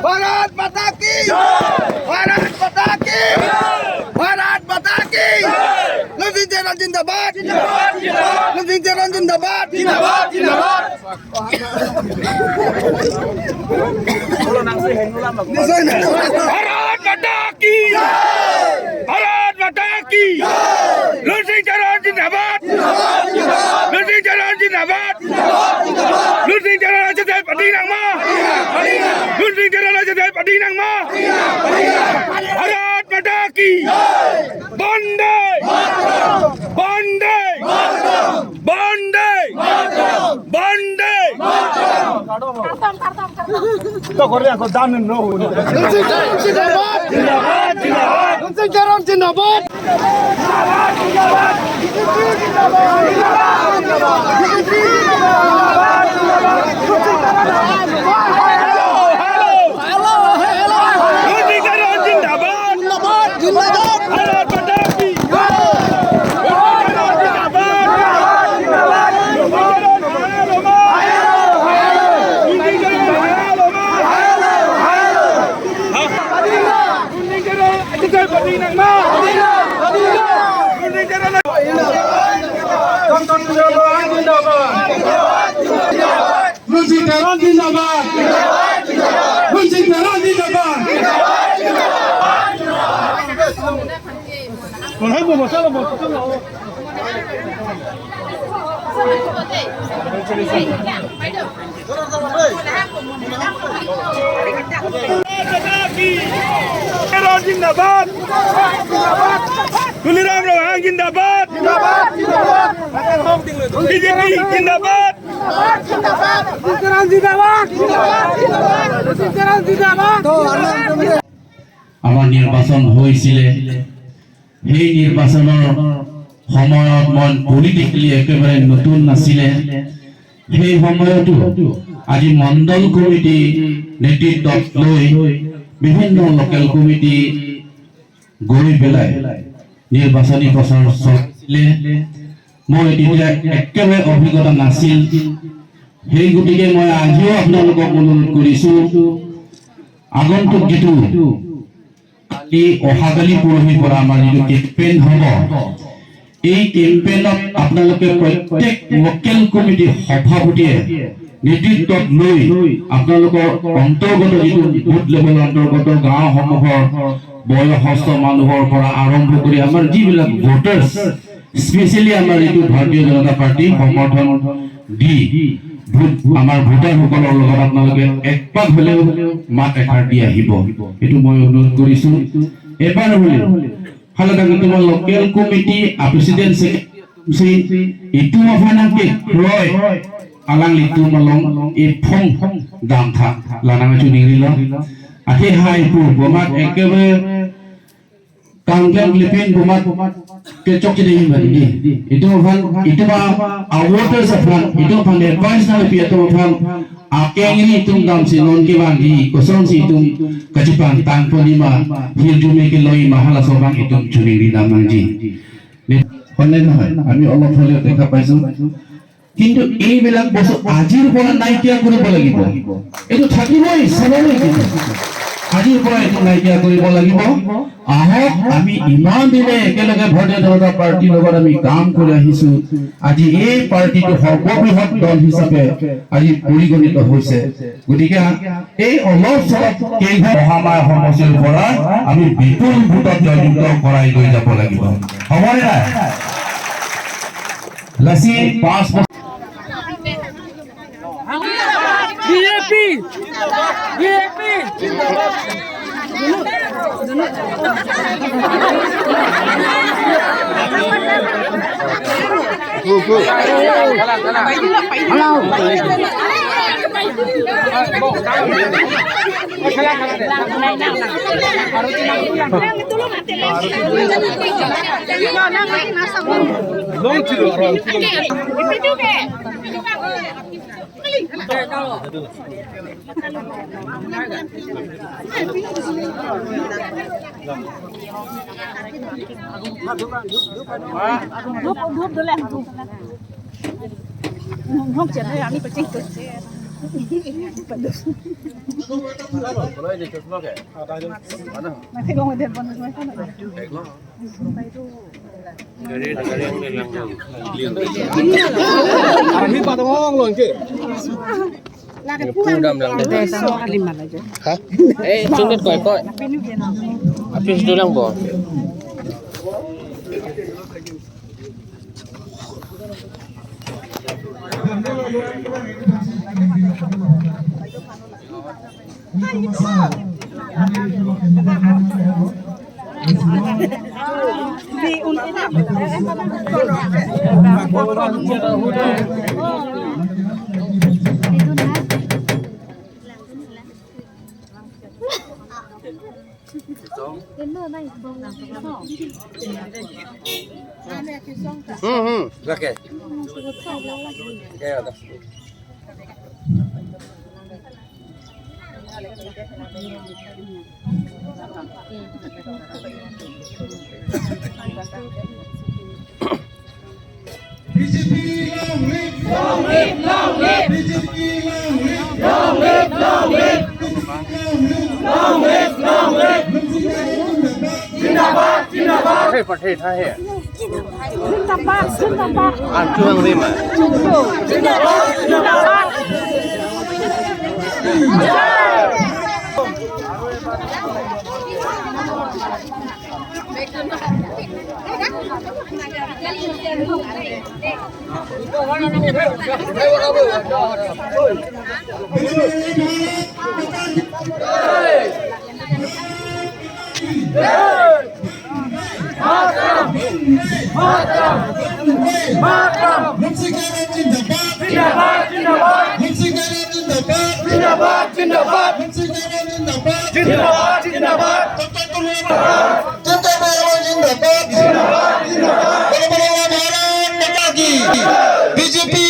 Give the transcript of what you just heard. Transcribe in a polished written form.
भारत माता की भारत माता की भारत माता की नवीन जयराम जिंदाबाद नवीन जयराम जिंदाबाद जिंदाबाद जिंदाबाद भारत माता की भारत माता की नवीन जयराम जिंदाबाद नवीन जयराम जिंदाबाद नवीन जयराम जय पटी नंगमा नवीन जयराम जय पटी नंगमा भारत माता की बंदे बंदे बंदे बंदे तो कर रहे हैं दान नो जिंदाबाद जिंदाबाद जिंदाबाद नवीन जयराम जिंदाबाद जिंदाबाद तुलिराम रोहांग जिंदाबाद बीजेपी जिंदाबाद আমাৰ নিৰ্বাচন হৈছিল সেই নিৰ্বাচনৰ সময়ত মন পলিটিক্যালি একেবাৰে নতুন নাছিলে সেই সময়তো আজি মণ্ডল কমিটি নেতৃত্বত লৈ বিভিন্ন লোকেল কমিটি গৈ পেলাই নিৰ্বাচনী প্ৰচাৰ চলিছিলে মই তেতিয়া একেবাৰে অভিজ্ঞতা নাছিল সেই গতিকে মই আজিও আপোনালোকক অনুৰোধ কৰিছোঁ আগন্তুক যেটো এই অহাকালি পৰহিৰ পৰা আমাৰ যিটো কেম্পেইন হ'ব এই কেম্পেইনত আপোনালোকে প্ৰত্যেক লোকেল কমিটি সভাপতিয়ে নেতৃত্বত লৈ আপোনালোকৰ অন্তৰ্গত যিটো বুথ লেভেল অন্তৰ্গত গাঁওসমূহৰ বয়সস্থ মানুহৰ পৰা আৰম্ভ কৰি আমাৰ যিবিলাক ভোটাৰ্ছ স্পেচিয়েলি আমাৰ যিটো ভাৰতীয় জনতা পাৰ্টি সমৰ্থন দি আমাৰ ভোটাৰসকলৰ লগত আপোনালোকে একপাক হ'লেও মাত এষাৰ দি আহিব এইটো মই অনুৰোধ কৰিছোঁ এবাৰ হ'লে হালকা তোমাৰ local committee president itu mafanake roy alang litu malong ipong damtha lanang chuningilo ate hai pu bomat ekebe kangjang lipin bomat ke chok chide bani itu mafan itu ba awoter safran itu pan advice na pi itu mafan akeng ini tung dam sinon ke bandi kosong si tung kacipang tang ponima hirjume ke loi mahala sobang itu chuningli namangji হলে নহয় আমি অলপ হলেও দেখা পাইছো কিন্তু এইবিলাক বস্তু আজিৰ পৰা নাইকিয়া কৰিব লাগিব এইটো থাকিবই সবলৈ কিন্তু আজিৰ পৰা এইটো নাইকিয়া কৰিব লাগিব আহক আমি ইমান দিনে একেলগে ভাৰতীয় জনতা পাৰ্টিৰ লগত আমি কাম কৰি আহিছো আজি এই পাৰ্টিটো সৰ্ববৃহৎ দল হিচাপে আজি পৰিগণিত হৈছে গতিকে এই অলপ চলপ মহামায় সমস্যাৰ পৰা আমি বিপুল ভোটত জয়যুক্ত কৰাই লৈ যাব লাগিব হবনে নাই lassi 5 BJP BJP Đúp đứa làm đúp không chỉ đây আমি পেছন করছে Masih kau mau telepon macam Ini pada ngomong loh ke? Hah? Sundet koi. Habis dolang bo. Di Oke. Oke, udah. Hey, pakai thai ya. Anjung lima. BJP